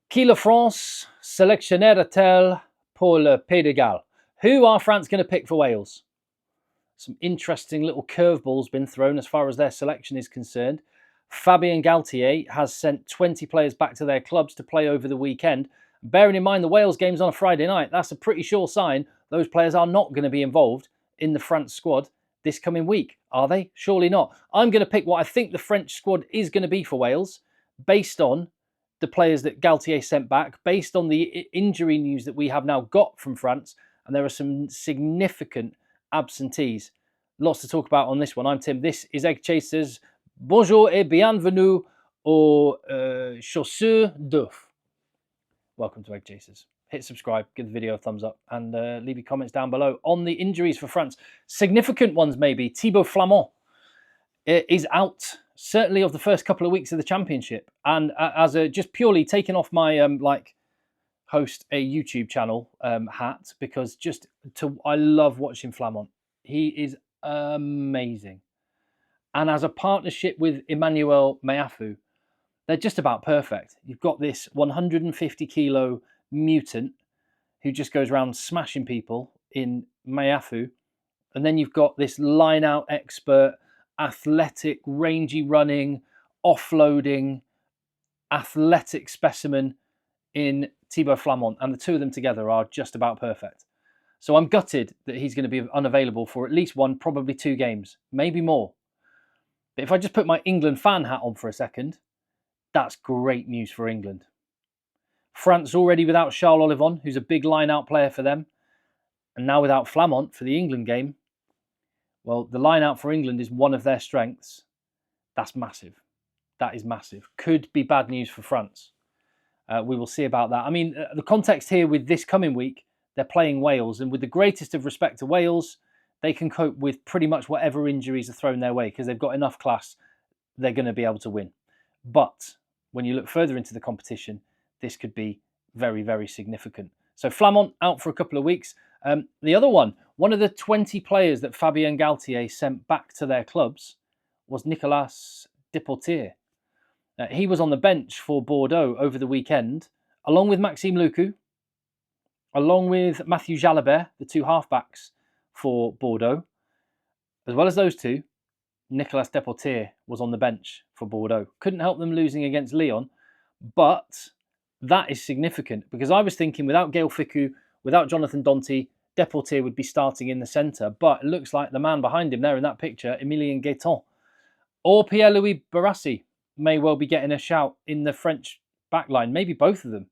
Qui la France sélectionnera-t-elle pour le Pays de Galles? Who are France going to pick for Wales? Some interesting little curveballs been thrown as far as their selection is concerned. Fabien Galthie has sent 20 players back to their clubs to play over the weekend. Bearing in mind the Wales game's on a Friday night, that's a pretty sure sign those players are not going to be involved in the France squad this coming week. Are they? Surely not. I'm going to pick what I think the French squad is going to be for Wales based on the players that Galtier sent back, based on the injury news that we have now got from France, and there are some significant absentees. Lots to talk about on this one. I'm Tim. This is Egg Chasers. Bonjour et bienvenue aux chaussures d'œuf. Welcome to Egg Chasers. Hit subscribe, give the video a thumbs up, and leave your comments down below on the injuries for France. Significant ones, maybe. Thibaut Flamand is out, certainly of the first couple of weeks of the championship. And as a just purely taking off my host a YouTube channel hat, because I love watching Flamand. He is amazing. And as a partnership with Emmanuel Meafou, they're just about perfect. You've got this 150 kilo mutant who just goes around smashing people in Meafou. And then you've got this line out expert, athletic, rangy running, offloading, athletic specimen in Thibaut Flamand. And the two of them together are just about perfect. So I'm gutted that he's going to be unavailable for at least one, probably 2 games, maybe more. But if I just put my England fan hat on for a second, that's great news for England. France already without Charles Olivon, who's a big line-out player for them, and now without Flamand for the England game. Well, the line-out for England is one of their strengths. That's massive. That is massive. Could be bad news for France. We will see about that. I mean, the context here with this coming week, they're playing Wales, and with the greatest of respect to Wales, they can cope with pretty much whatever injuries are thrown their way because they've got enough class, they're going to be able to win. But when you look further into the competition, this could be very, very significant. So Flamand out for a couple of weeks. The other one of the 20 players that Fabien Galthie sent back to their clubs was Nicolas Deportier. He was on the bench for Bordeaux over the weekend, along with Maxime Lucu, along with Mathieu Jalabert, the 2 halfbacks for Bordeaux. As well as those two, Nicolas Deportier was on the bench for Bordeaux. Couldn't help them losing against Lyon, but that is significant because I was thinking without Gaël Fickou, without Jonathan Danty, Deportier would be starting in the centre, but it looks like the man behind him there in that picture, Emilien Gaëtan, or Pierre-Louis Barassi may well be getting a shout in the French backline, maybe both of them.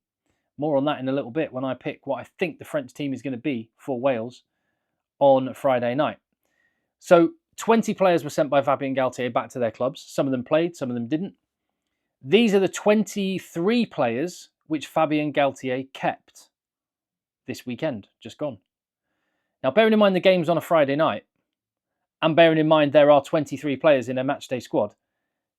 More on that in a little bit when I pick what I think the French team is going to be for Wales on Friday night. So 20 players were sent by Fabien Galthie back to their clubs. Some of them played, some of them didn't. These are the 23 players which Fabien Galthie kept this weekend, just gone. Now, bearing in mind the game's on a Friday night, and bearing in mind there are 23 players in a matchday squad,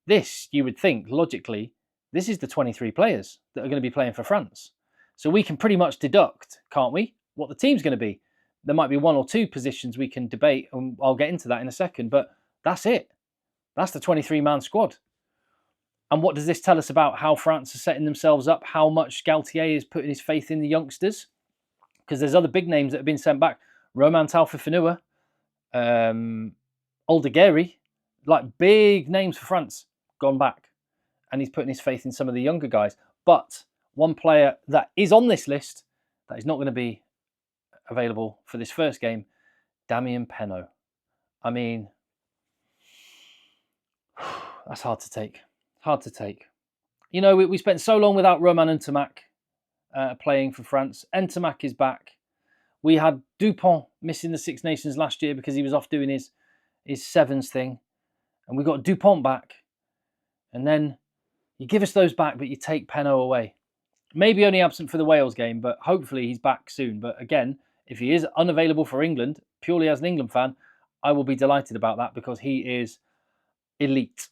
this, you would think, logically, this is the 23 players that are going to be playing for France. So we can pretty much deduct, can't we, what the team's going to be. There might be 1 or 2 positions we can debate, and I'll get into that in a second, but that's it. That's the 23-man squad. And what does this tell us about how France are setting themselves up, how much Galtier is putting his faith in the youngsters? Because there's other big names that have been sent back. Romain Taufifenua, Aldeguerri, like big names for France, gone back. And he's putting his faith in some of the younger guys. But one player that is on this list that is not going to be available for this first game, Damien Penaud. I mean, that's hard to take. Hard to take. You know, we spent so long without Romain Ntamack playing for France. Ntamack is back. We had Dupont missing the Six Nations last year because he was off doing his sevens thing. And we got Dupont back. And then you give us those back, but you take Penaud away. Maybe only absent for the Wales game, but hopefully he's back soon. But again, if he is unavailable for England, purely as an England fan, I will be delighted about that because he is elite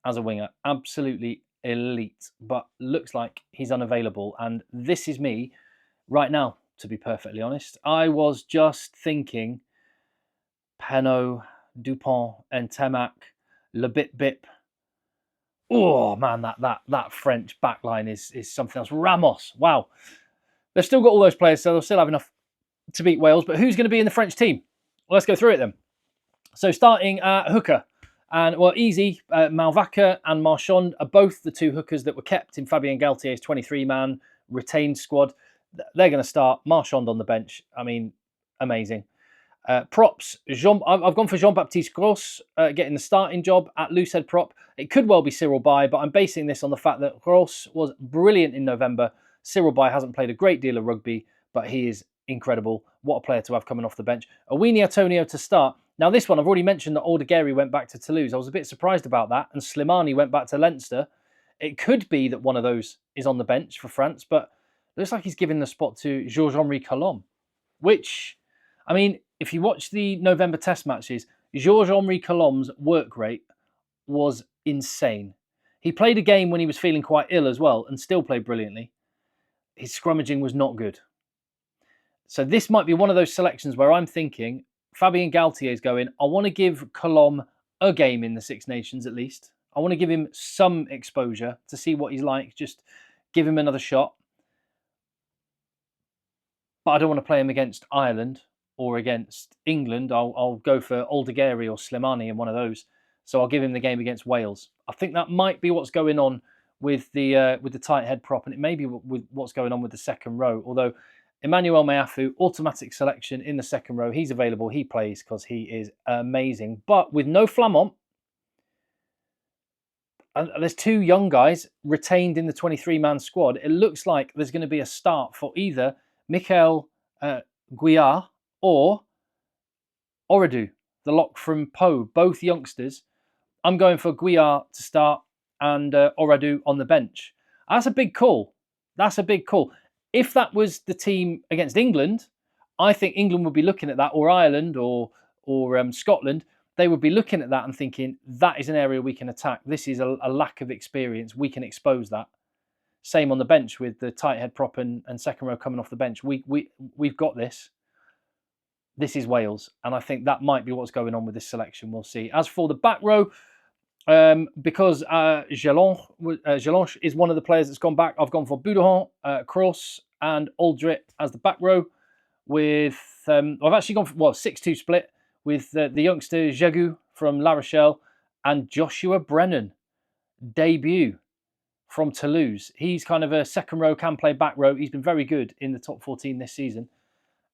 as a winger. Absolutely elite. But looks like he's unavailable. And this is me right now, to be perfectly honest. I was just thinking Penaud, Dupont, and Ntamack, Le Bip Bip. Oh man, that French backline is something else. Ramos, wow. They've still got all those players, so they'll still have enough to beat Wales. But who's going to be in the French team? Well, let's go through it then. So starting at hooker, and well, easy. Malvaca and Marchand are both the two hookers that were kept in Fabien Galthie's 23-man retained squad. They're going to start. Marchand on the bench. I mean, amazing. Props, I've gone for Jean-Baptiste Gros getting the starting job at loosehead prop. It could well be Cyril Bay, but I'm basing this on the fact that Gros was brilliant in November. Cyril Bay hasn't played a great deal of rugby, but he is incredible. What a player to have coming off the bench. Awini Antonio to start. Now this one, I've already mentioned that Aldegheri went back to Toulouse. I was a bit surprised about that, and Slimani went back to Leinster. It could be that one of those is on the bench for France, but it looks like he's giving the spot to Georges-Henri Colombe, which, I mean, if you watch the November test matches, Georges-Henri Colombe's work rate was insane. He played a game when he was feeling quite ill as well and still played brilliantly. His scrummaging was not good. So this might be one of those selections where I'm thinking Fabien Galthie is going, I want to give Colombe a game in the Six Nations at least. I want to give him some exposure to see what he's like. Just give him another shot. But I don't want to play him against Ireland or against England. I'll go for Aldegheri or Slimani in one of those. So I'll give him the game against Wales. I think that might be what's going on with the tight head prop, and it may be with what's going on with the second row. Although Emmanuel Meafu, automatic selection in the second row. He's available. He plays because he is amazing. But with no Flamand, and there's two young guys retained in the 23-man squad. It looks like there's going to be a start for either Michael Guillard or Oradou, the lock from Po, both youngsters. I'm going for Guillard to start and Oradou on the bench. That's a big call. That's a big call. If that was the team against England, I think England would be looking at that, or Ireland, or Scotland. They would be looking at that and thinking, that is an area we can attack. This is a lack of experience. We can expose that. Same on the bench with the tight head prop and second row coming off the bench. We've got this. This is Wales. And I think that might be what's going on with this selection. We'll see. As for the back row, because Gelange is one of the players that's gone back, I've gone for Boudouin, Cross, and Aldrit as the back row. With I've actually gone for 6-2 split with the youngster Jagu from La Rochelle and Joshua Brennan, debut from Toulouse. He's kind of a second row, can play back row. He's been very good in the top 14 this season.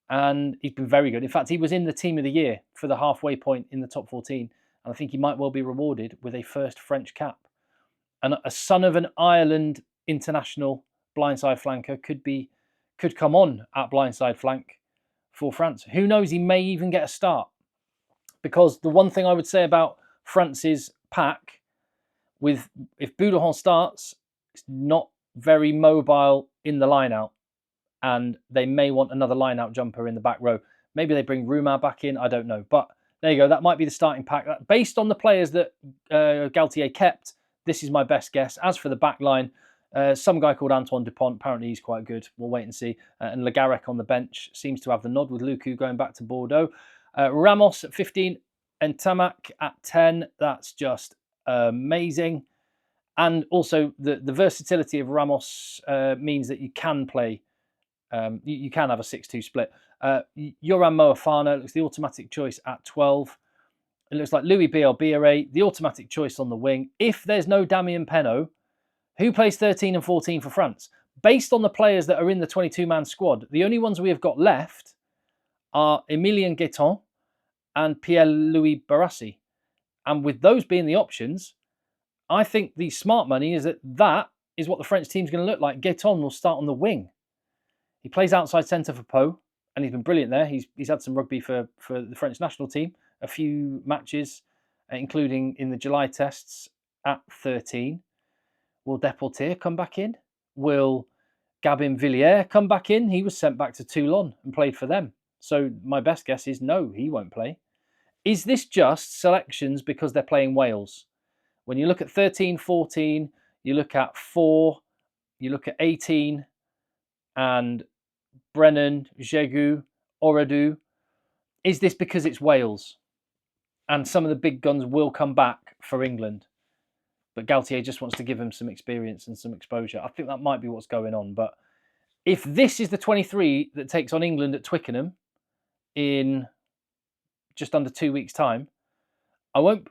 And he's been very good. In fact, he was in the team of the year for the halfway point in the top 14. And I think he might well be rewarded with a first French cap. And a son of an Ireland international blindside flanker could come on at blindside flank for France. Who knows? He may even get a start. Because the one thing I would say about France's pack, if Boudouin starts, it's not very mobile in the line-out. And they may want another line-out jumper in the back row. Maybe they bring Rouma back in. I don't know. But there you go. That might be the starting pack. Based on the players that Galthie kept, this is my best guess. As for the back line, some guy called Antoine Dupont, apparently he's quite good. We'll wait and see. And Le Garrec on the bench seems to have the nod with Luku going back to Bordeaux. Ramos at 15 and Tamak at 10. That's just amazing. And also the versatility of Ramos means that you can play, you can have a 6-2 split. Yoram Moafana looks the automatic choice at 12. It looks like Louis Bielbiere, the automatic choice on the wing. If there's no Damien Penaud, who plays 13 and 14 for France? Based on the players that are in the 22-man squad, the only ones we have got left are Emilien Gueton and Pierre-Louis Barassi. And with those being the options, I think the smart money is that is what the French team's going to look like. Gueton will start on the wing. He plays outside centre for Po, and he's been brilliant there. He's had some rugby for the French national team, a few matches, including in the July tests at 13. Will Deportier come back in? Will Gabin Villiers come back in? He was sent back to Toulon and played for them. So my best guess is no, he won't play. Is this just selections because they're playing Wales? When you look at 13, 14, you look at 4, you look at 18, and Brennan, Jagu, Oradou. Is this because it's Wales? And some of the big guns will come back for England. but Galthie just wants to give him some experience and some exposure. I think that might be what's going on. But if this is the 23 that takes on England at Twickenham in just under 2 weeks' time, I'm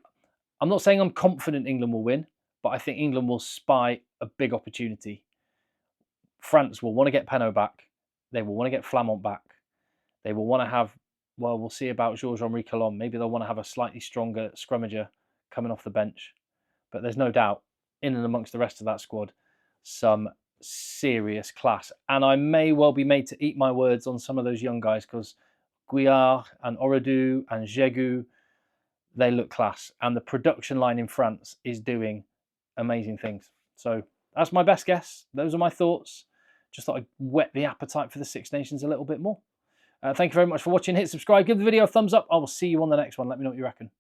not saying I'm confident England will win, but I think England will spy a big opportunity. France will want to get Penaud back. They will want to get Flamand back. They will want to have, well, we'll see about Georges-Henri Collomb. Maybe they'll want to have a slightly stronger scrummager coming off the bench. But there's no doubt, in and amongst the rest of that squad, some serious class. And I may well be made to eat my words on some of those young guys, because Guillard and Oradou and Jégu, they look class. And the production line in France is doing amazing things. So that's my best guess. Those are my thoughts. Just thought I'd whet the appetite for the Six Nations a little bit more. Thank you very much for watching. Hit subscribe. Give the video a thumbs up. I will see you on the next one. Let me know what you reckon.